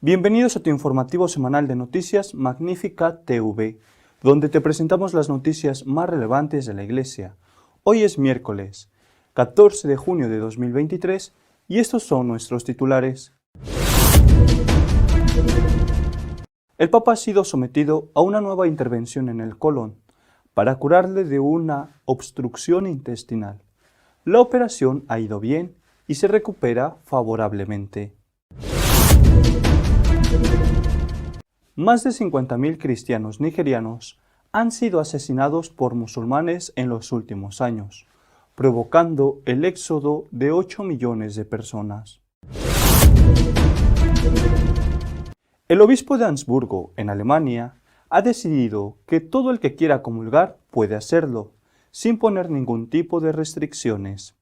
Bienvenidos a tu informativo semanal de noticias Magnífica TV, donde te presentamos las noticias más relevantes de la Iglesia. Hoy es miércoles, 14 de junio de 2023, y estos son nuestros titulares. El Papa ha sido sometido a una nueva intervención en el colon para curarle de una obstrucción intestinal. La operación ha ido bien y se recupera favorablemente. Más de 50.000 cristianos nigerianos han sido asesinados por musulmanes en los últimos años, provocando el éxodo de 8 millones de personas. El obispo de Ansburgo, en Alemania, ha decidido que todo el que quiera comulgar puede hacerlo, sin poner ningún tipo de restricciones.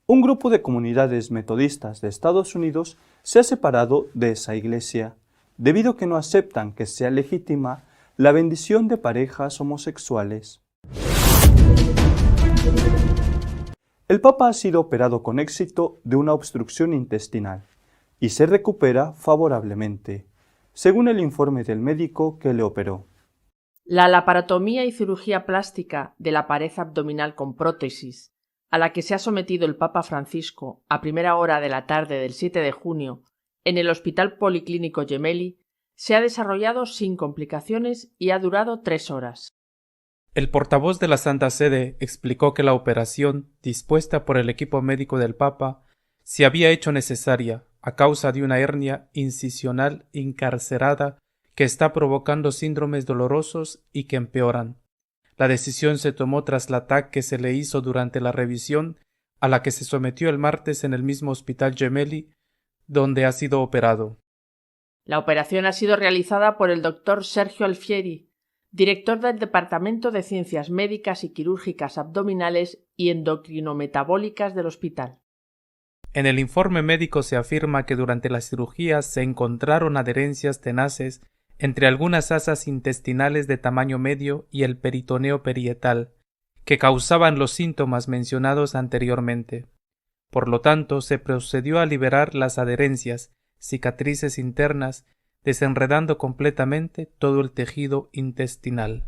Un grupo de comunidades metodistas de Estados Unidos se ha separado de esa iglesia, debido a que no aceptan que sea legítima la bendición de parejas homosexuales. El Papa ha sido operado con éxito de una obstrucción intestinal y se recupera favorablemente, según el informe del médico que le operó. La laparotomía y cirugía plástica de la pared abdominal con prótesis, a la que se ha sometido el Papa Francisco a primera hora de la tarde del 7 de junio en el Hospital Policlínico Gemelli, se ha desarrollado sin complicaciones y ha durado 3 horas. El portavoz de la Santa Sede explicó que la operación, dispuesta por el equipo médico del Papa, se había hecho necesaria a causa de una hernia incisional incarcerada que está provocando síndromes dolorosos y que empeoran. La decisión se tomó tras el ataque que se le hizo durante la revisión a la que se sometió el martes en el mismo Hospital Gemelli, donde ha sido operado. La operación ha sido realizada por el doctor Sergio Alfieri, director del Departamento de Ciencias Médicas y Quirúrgicas Abdominales y Endocrinometabólicas del hospital. En el informe médico se afirma que durante la cirugía se encontraron adherencias tenaces entre algunas asas intestinales de tamaño medio y el peritoneo parietal, que causaban los síntomas mencionados anteriormente. Por lo tanto, se procedió a liberar las adherencias, cicatrices internas, desenredando completamente todo el tejido intestinal.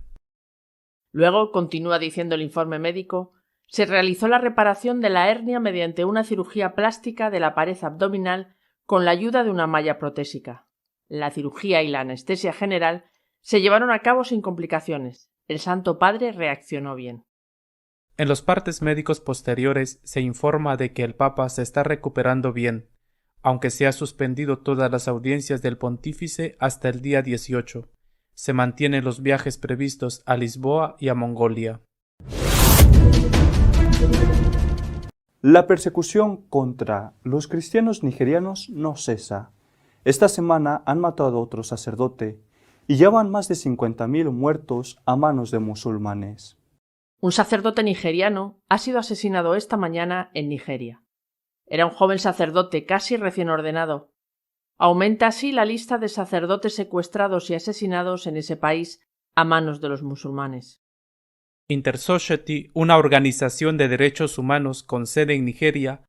Luego, continúa diciendo el informe médico, se realizó la reparación de la hernia mediante una cirugía plástica de la pared abdominal con la ayuda de una malla protésica. La cirugía y la anestesia general se llevaron a cabo sin complicaciones. El Santo Padre reaccionó bien. En los partes médicos posteriores se informa de que el Papa se está recuperando bien, aunque se ha suspendido todas las audiencias del pontífice hasta el día 18. Se mantienen los viajes previstos a Lisboa y a Mongolia. La persecución contra los cristianos nigerianos no cesa. Esta semana han matado a otro sacerdote y ya van más de 50.000 muertos a manos de musulmanes. Un sacerdote nigeriano ha sido asesinado esta mañana en Nigeria. Era un joven sacerdote casi recién ordenado. Aumenta así la lista de sacerdotes secuestrados y asesinados en ese país a manos de los musulmanes. Intersociety, una organización de derechos humanos con sede en Nigeria,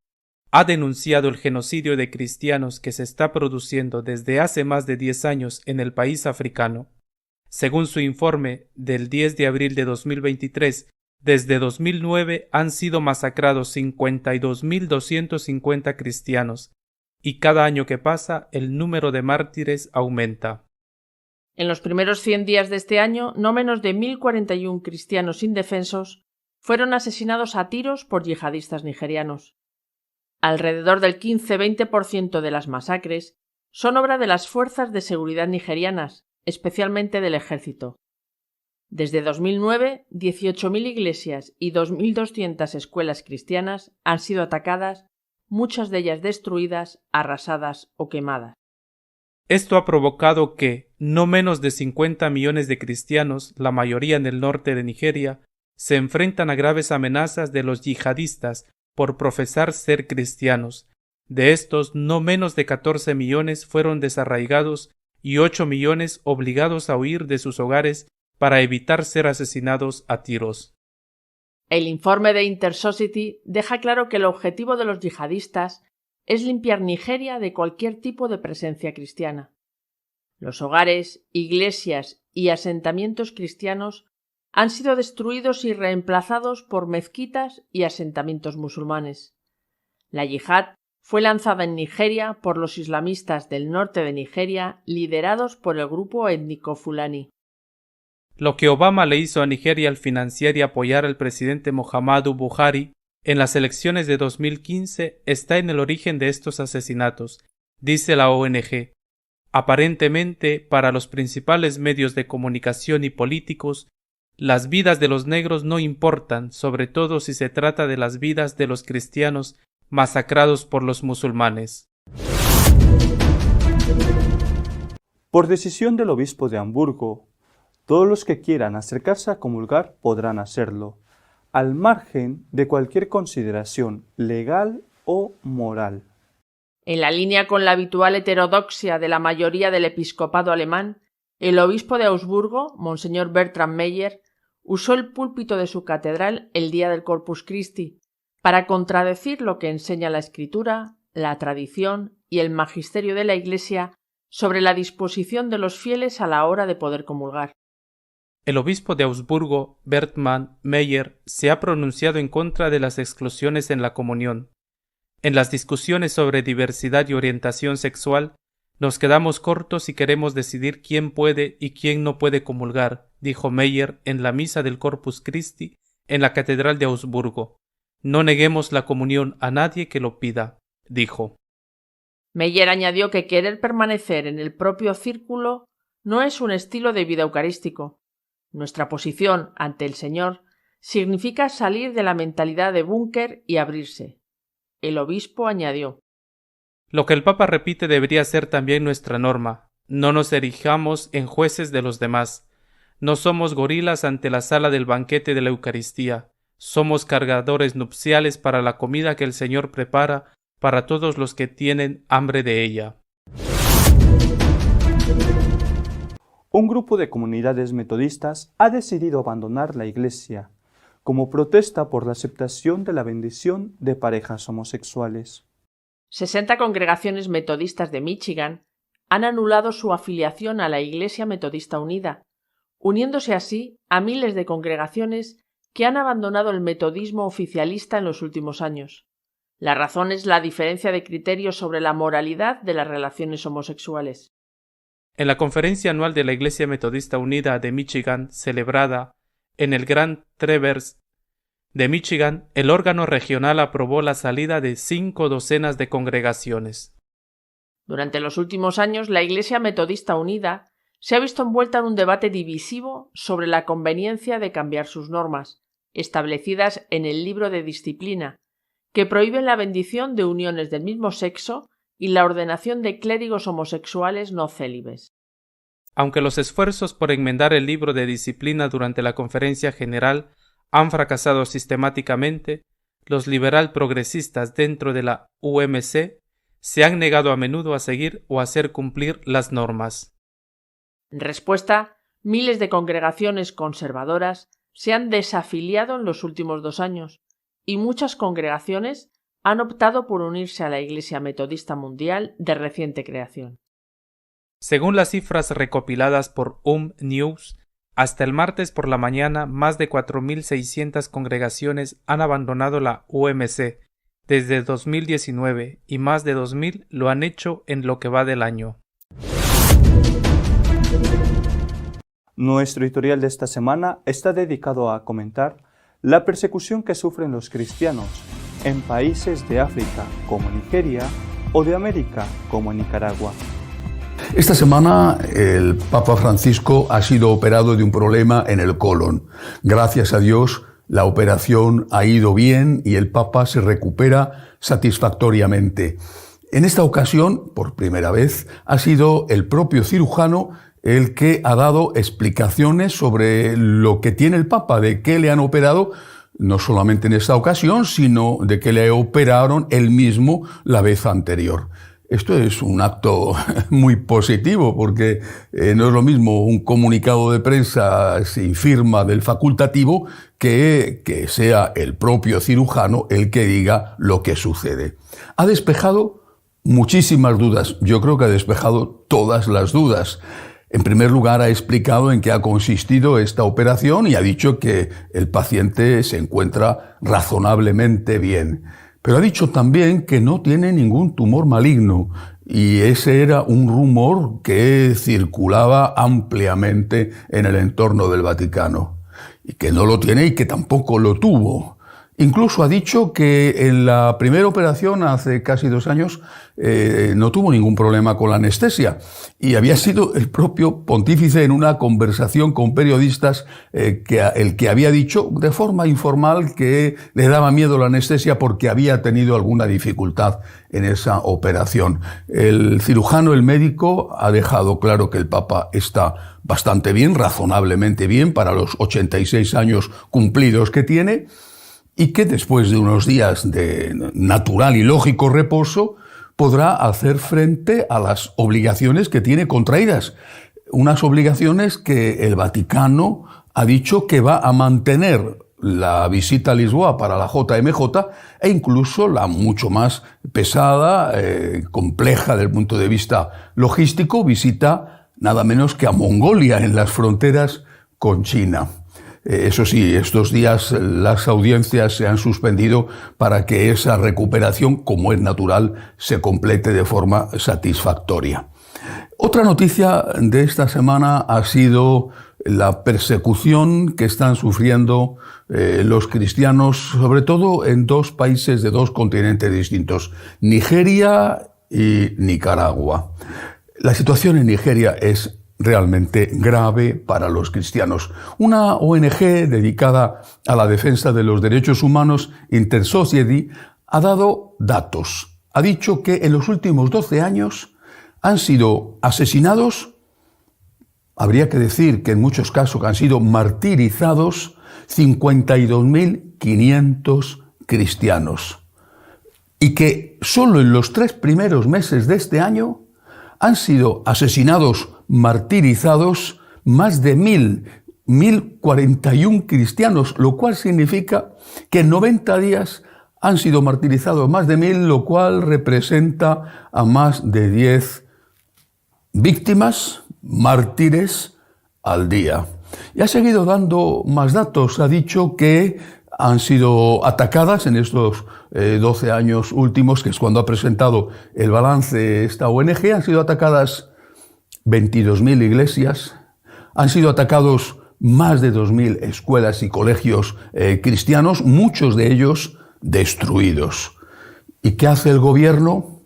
ha denunciado el genocidio de cristianos que se está produciendo desde hace más de 10 años en el país africano. Según su informe del 10 de abril de 2023, desde 2009 han sido masacrados 52.250 cristianos, y cada año que pasa el número de mártires aumenta. En los primeros 100 días de este año, no menos de 1.041 cristianos indefensos fueron asesinados a tiros por yihadistas nigerianos. Alrededor del 15-20% de las masacres son obra de las fuerzas de seguridad nigerianas, especialmente del ejército. Desde 2009, 18.000 iglesias y 2.200 escuelas cristianas han sido atacadas, muchas de ellas destruidas, arrasadas o quemadas. Esto ha provocado que no menos de 50 millones de cristianos, la mayoría en el norte de Nigeria, se enfrentan a graves amenazas de los yihadistas por profesar ser cristianos. De estos, no menos de 14 millones fueron desarraigados y 8 millones obligados a huir de sus hogares para evitar ser asesinados a tiros. El informe de Intersociety deja claro que el objetivo de los yihadistas es limpiar Nigeria de cualquier tipo de presencia cristiana. Los hogares, iglesias y asentamientos cristianos han sido destruidos y reemplazados por mezquitas y asentamientos musulmanes. La yihad fue lanzada en Nigeria por los islamistas del norte de Nigeria, liderados por el grupo étnico fulani. Lo que Obama le hizo a Nigeria al financiar y apoyar al presidente Muhammadu Buhari en las elecciones de 2015 está en el origen de estos asesinatos, dice la ONG. Aparentemente, para los principales medios de comunicación y políticos, las vidas de los negros no importan, sobre todo si se trata de las vidas de los cristianos masacrados por los musulmanes. Por decisión del obispo de Hamburgo, todos los que quieran acercarse a comulgar podrán hacerlo, al margen de cualquier consideración legal o moral. En la línea con la habitual heterodoxia de la mayoría del episcopado alemán, el obispo de Augsburgo, Monseñor Bertram Meyer, usó el púlpito de su catedral el día del Corpus Christi para contradecir lo que enseña la Escritura, la tradición y el magisterio de la Iglesia sobre la disposición de los fieles a la hora de poder comulgar. El obispo de Augsburgo, Bertram Meyer, se ha pronunciado en contra de las exclusiones en la comunión. En las discusiones sobre diversidad y orientación sexual, nos quedamos cortos si queremos decidir quién puede y quién no puede comulgar, dijo Meyer en la misa del Corpus Christi en la Catedral de Augsburgo. No neguemos la comunión a nadie que lo pida, dijo. Meyer añadió que querer permanecer en el propio círculo no es un estilo de vida eucarístico. Nuestra posición ante el Señor significa salir de la mentalidad de búnker y abrirse. El obispo añadió: Lo que el Papa repite debería ser también nuestra norma. No nos erijamos en jueces de los demás. No somos gorilas ante la sala del banquete de la Eucaristía. Somos cargadores nupciales para la comida que el Señor prepara para todos los que tienen hambre de ella. Un grupo de comunidades metodistas ha decidido abandonar la Iglesia como protesta por la aceptación de la bendición de parejas homosexuales. 60 congregaciones metodistas de Michigan han anulado su afiliación a la Iglesia Metodista Unida, uniéndose así a miles de congregaciones que han abandonado el metodismo oficialista en los últimos años. La razón es la diferencia de criterios sobre la moralidad de las relaciones homosexuales. En la conferencia anual de la Iglesia Metodista Unida de Michigan, celebrada en el Grand Traverse de Michigan, el órgano regional aprobó la salida de 5 docenas de congregaciones. Durante los últimos años, la Iglesia Metodista Unida se ha visto envuelta en un debate divisivo sobre la conveniencia de cambiar sus normas, establecidas en el Libro de Disciplina, que prohíben la bendición de uniones del mismo sexo y la ordenación de clérigos homosexuales no célibes. Aunque los esfuerzos por enmendar el Libro de Disciplina durante la Conferencia General han fracasado sistemáticamente, los liberal progresistas dentro de la UMC se han negado a menudo a seguir o hacer cumplir las normas. En respuesta, miles de congregaciones conservadoras se han desafiliado en los últimos 2 años y muchas congregaciones han optado por unirse a la Iglesia Metodista Mundial de reciente creación. Según las cifras recopiladas por News, hasta el martes por la mañana más de 4.600 congregaciones han abandonado la UMC desde 2019 y más de 2.000 lo han hecho en lo que va del año. Nuestro editorial de esta semana está dedicado a comentar la persecución que sufren los cristianos en países de África como Nigeria o de América como Nicaragua. Esta semana el Papa Francisco ha sido operado de un problema en el colon. Gracias a Dios la operación ha ido bien y el Papa se recupera satisfactoriamente. En esta ocasión, por primera vez, ha sido el propio cirujano el que ha dado explicaciones sobre lo que tiene el Papa, de qué le han operado, no solamente en esta ocasión, sino de que le operaron él mismo la vez anterior. Esto es un acto muy positivo porque no es lo mismo un comunicado de prensa sin firma del facultativo que sea el propio cirujano el que diga lo que sucede. Ha despejado muchísimas dudas. Yo creo que ha despejado todas las dudas. En primer lugar, ha explicado en qué ha consistido esta operación y ha dicho que el paciente se encuentra razonablemente bien. Pero ha dicho también que no tiene ningún tumor maligno y ese era un rumor que circulaba ampliamente en el entorno del Vaticano y que no lo tiene y que tampoco lo tuvo. Incluso ha dicho que en la primera operación, hace casi 2 años, no tuvo ningún problema con la anestesia. Y había sido el propio pontífice en una conversación con periodistas el que había dicho de forma informal que le daba miedo la anestesia porque había tenido alguna dificultad en esa operación. El cirujano, el médico, ha dejado claro que el Papa está bastante bien, razonablemente bien, para los 86 años cumplidos que tiene, y que después de unos días de natural y lógico reposo podrá hacer frente a las obligaciones que tiene contraídas. Unas obligaciones que el Vaticano ha dicho que va a mantener: la visita a Lisboa para la JMJ e incluso la mucho más pesada, compleja desde el punto de vista logístico, visita nada menos que a Mongolia, en las fronteras con China. Eso sí, estos días las audiencias se han suspendido para que esa recuperación, como es natural, se complete de forma satisfactoria. Otra noticia de esta semana ha sido la persecución que están sufriendo los cristianos, sobre todo en 2 países de 2 continentes distintos, Nigeria y Nicaragua. La situación en Nigeria es realmente grave para los cristianos. Una ONG dedicada a la defensa de los derechos humanos, Intersociety, ha dado datos. Ha dicho que en los últimos 12 años han sido asesinados, habría que decir que en muchos casos han sido martirizados, 52.500 cristianos. Y que solo en los 3 primeros meses de este año han sido asesinados, martirizados, más de 1.041 cristianos, lo cual significa que en 90 días han sido martirizados más de 1.000, lo cual representa a más de 10 víctimas, mártires al día. Y ha seguido dando más datos. Ha dicho que han sido atacadas en estos 12 años últimos, que es cuando ha presentado el balance esta ONG, han sido atacadas 22.000 iglesias, han sido atacados más de 2.000 escuelas y colegios cristianos, muchos de ellos destruidos. ¿Y qué hace el gobierno?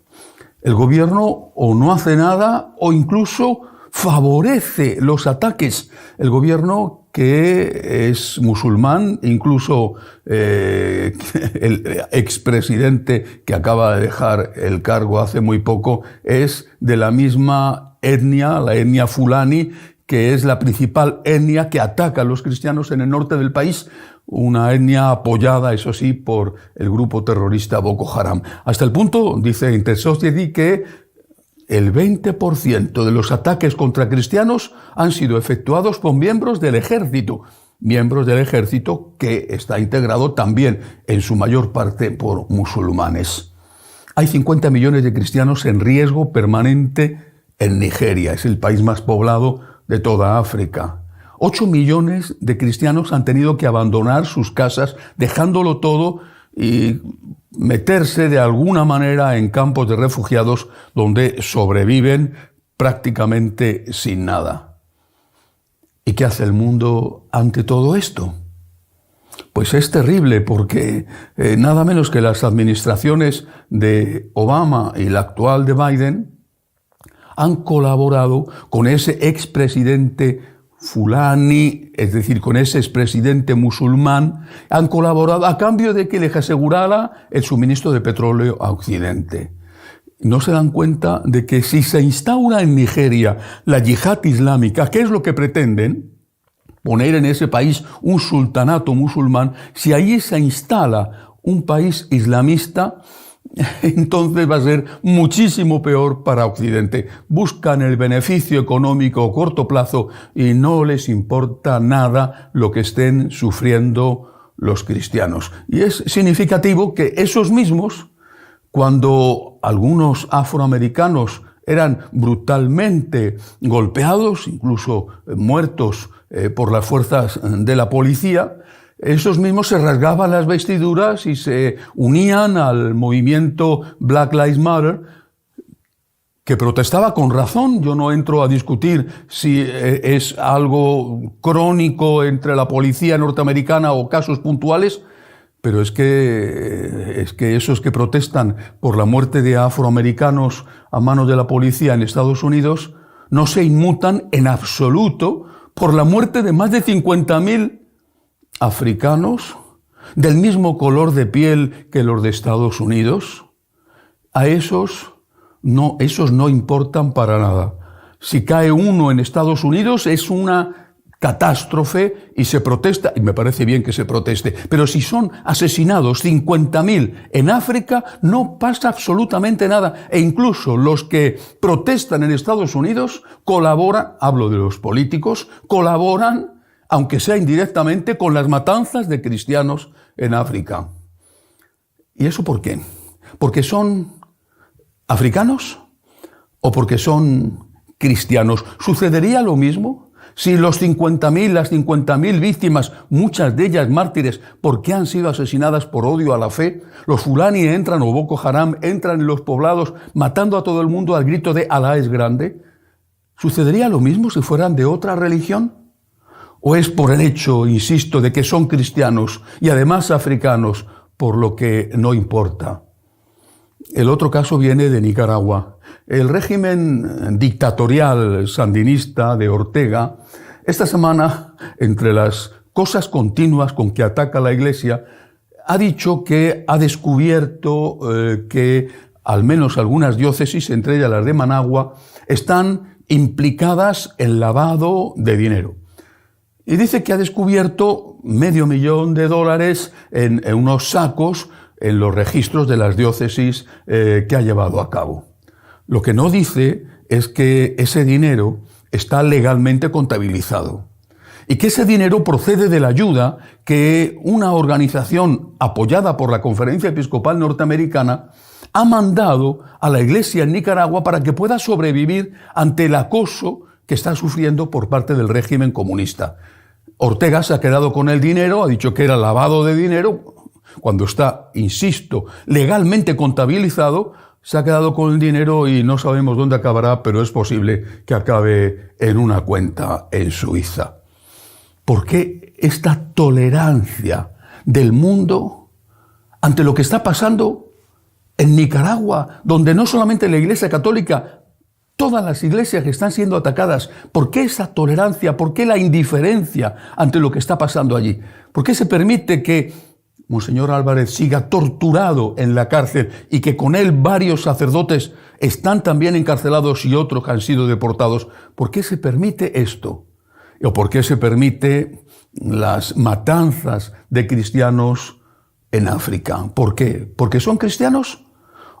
El gobierno o no hace nada o incluso favorece los ataques. El gobierno, que es musulmán, incluso el expresidente que acaba de dejar el cargo hace muy poco, es de la misma etnia, la etnia fulani, que es la principal etnia que ataca a los cristianos en el norte del país, una etnia apoyada, eso sí, por el grupo terrorista Boko Haram. Hasta el punto, dice Intersociety, que el 20% de los ataques contra cristianos han sido efectuados por miembros del ejército que está integrado también en su mayor parte por musulmanes. Hay 50 millones de cristianos en riesgo permanente en Nigeria, es el país más poblado de toda África. 8 millones de cristianos han tenido que abandonar sus casas, dejándolo todo y meterse de alguna manera en campos de refugiados donde sobreviven prácticamente sin nada. ¿Y qué hace el mundo ante todo esto? Pues es terrible porque nada menos que las administraciones de Obama y la actual de Biden han colaborado con ese expresidente fulani, es decir, con ese expresidente musulmán, han colaborado a cambio de que les asegurara el suministro de petróleo a Occidente. No se dan cuenta de que si se instaura en Nigeria la yihad islámica, ¿qué es lo que pretenden? Poner en ese país un sultanato musulmán. Si allí se instala un país islamista, entonces va a ser muchísimo peor para Occidente. Buscan el beneficio económico a corto plazo y no les importa nada lo que estén sufriendo los cristianos. Y es significativo que esos mismos, cuando algunos afroamericanos eran brutalmente golpeados, incluso muertos por las fuerzas de la policía, esos mismos se rasgaban las vestiduras y se unían al movimiento Black Lives Matter, que protestaba con razón. Yo no entro a discutir si es algo crónico entre la policía norteamericana o casos puntuales, pero es que esos que protestan por la muerte de afroamericanos a manos de la policía en Estados Unidos no se inmutan en absoluto por la muerte de más de 50.000 africanos del mismo color de piel que los de Estados Unidos. A esos no importan para nada. Si cae uno en Estados Unidos es una catástrofe y se protesta, y me parece bien que se proteste, pero si son asesinados 50.000 en África, no pasa absolutamente nada. E incluso los que protestan en Estados Unidos colaboran, hablo de los políticos, colaboran, aunque sea indirectamente, con las matanzas de cristianos en África. ¿Y eso por qué? ¿Porque son africanos o porque son cristianos? ¿Sucedería lo mismo si las 50.000 víctimas, muchas de ellas mártires, porque han sido asesinadas por odio a la fe, los Fulani entran o Boko Haram entran en los poblados matando a todo el mundo al grito de Alá es grande? ¿Sucedería lo mismo si fueran de otra religión? ¿O es por el hecho, insisto, de que son cristianos y además africanos, por lo que no importa? El otro caso viene de Nicaragua. El régimen dictatorial sandinista de Ortega, esta semana, entre las cosas continuas con que ataca la Iglesia, ha dicho que ha descubierto que al menos algunas diócesis, entre ellas las de Managua, están implicadas en lavado de dinero. Y dice que ha descubierto $500,000 en unos sacos en los registros de las diócesis que ha llevado a cabo. Lo que no dice es que ese dinero está legalmente contabilizado y que ese dinero procede de la ayuda que una organización apoyada por la Conferencia Episcopal Norteamericana ha mandado a la Iglesia en Nicaragua para que pueda sobrevivir ante el acoso que está sufriendo por parte del régimen comunista. Ortega se ha quedado con el dinero, ha dicho que era lavado de dinero, cuando está, insisto, legalmente contabilizado, se ha quedado con el dinero y no sabemos dónde acabará, pero es posible que acabe en una cuenta en Suiza. ¿Por qué esta tolerancia del mundo ante lo que está pasando en Nicaragua, donde no solamente la Iglesia Católica, todas las iglesias que están siendo atacadas? ¿Por qué esa tolerancia? ¿Por qué la indiferencia ante lo que está pasando allí? ¿Por qué se permite que Monseñor Álvarez siga torturado en la cárcel y que con él varios sacerdotes están también encarcelados y otros que han sido deportados? ¿Por qué se permite esto? ¿O por qué se permite las matanzas de cristianos en África? ¿Por qué? ¿Porque son cristianos?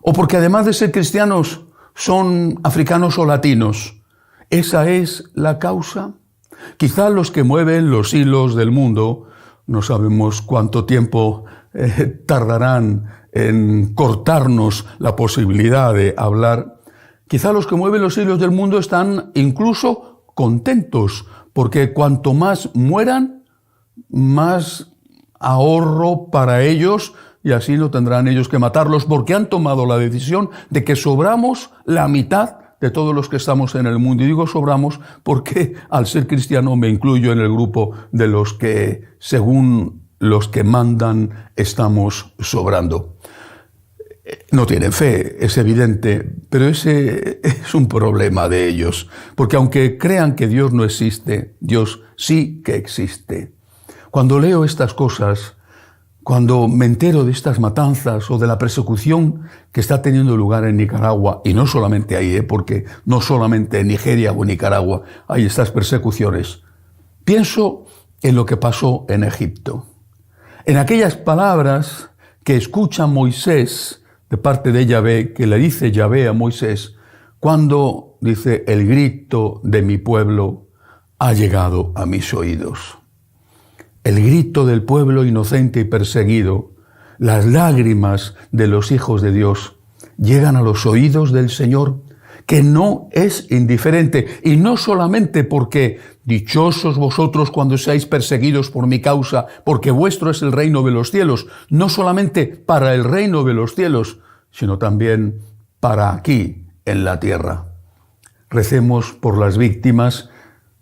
¿O porque además de ser cristianos son africanos o latinos? ¿Esa es la causa? Quizá los que mueven los hilos del mundo, no sabemos cuánto tiempo tardarán en cortarnos la posibilidad de hablar. Quizá los que mueven los hilos del mundo están incluso contentos, porque cuanto más mueran, más ahorro para ellos, y así no tendrán ellos que matarlos, porque han tomado la decisión de que sobramos la mitad de todos los que estamos en el mundo. Y digo sobramos porque al ser cristiano me incluyo en el grupo de los que, según los que mandan, estamos sobrando. No tienen fe, es evidente, pero ese es un problema de ellos, porque aunque crean que Dios no existe, Dios sí que existe. Cuando leo estas cosas, cuando me entero de estas matanzas o de la persecución que está teniendo lugar en Nicaragua, y no solamente ahí, porque no solamente en Nigeria o en Nicaragua hay estas persecuciones, pienso en lo que pasó en Egipto, en aquellas palabras que escucha Moisés de parte de Yahvé, que le dice Yahvé a Moisés, cuando, dice, el grito de mi pueblo ha llegado a mis oídos. El grito del pueblo inocente y perseguido, las lágrimas de los hijos de Dios, llegan a los oídos del Señor, que no es indiferente, y no solamente porque dichosos vosotros cuando seáis perseguidos por mi causa, porque vuestro es el reino de los cielos, no solamente para el reino de los cielos, sino también para aquí, en la tierra. Recemos por las víctimas,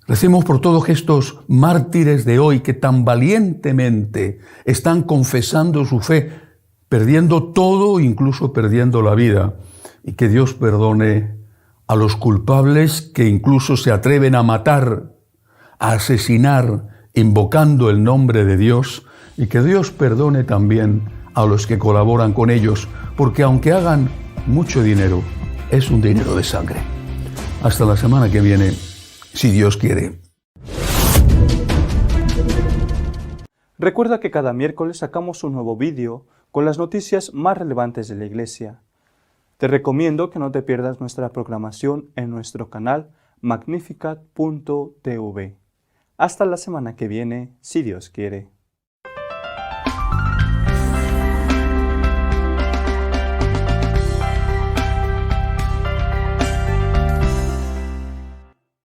recemos por todos estos mártires de hoy que tan valientemente están confesando su fe, perdiendo todo, incluso perdiendo la vida, y que Dios perdone a los culpables que incluso se atreven a matar, a asesinar, invocando el nombre de Dios, y que Dios perdone también a los que colaboran con ellos, porque aunque hagan mucho dinero, es un dinero de sangre. Hasta la semana que viene, si Dios quiere. Recuerda que cada miércoles sacamos un nuevo vídeo con las noticias más relevantes de la Iglesia. Te recomiendo que no te pierdas nuestra programación en nuestro canal Magnificat.tv. Hasta la semana que viene, si Dios quiere.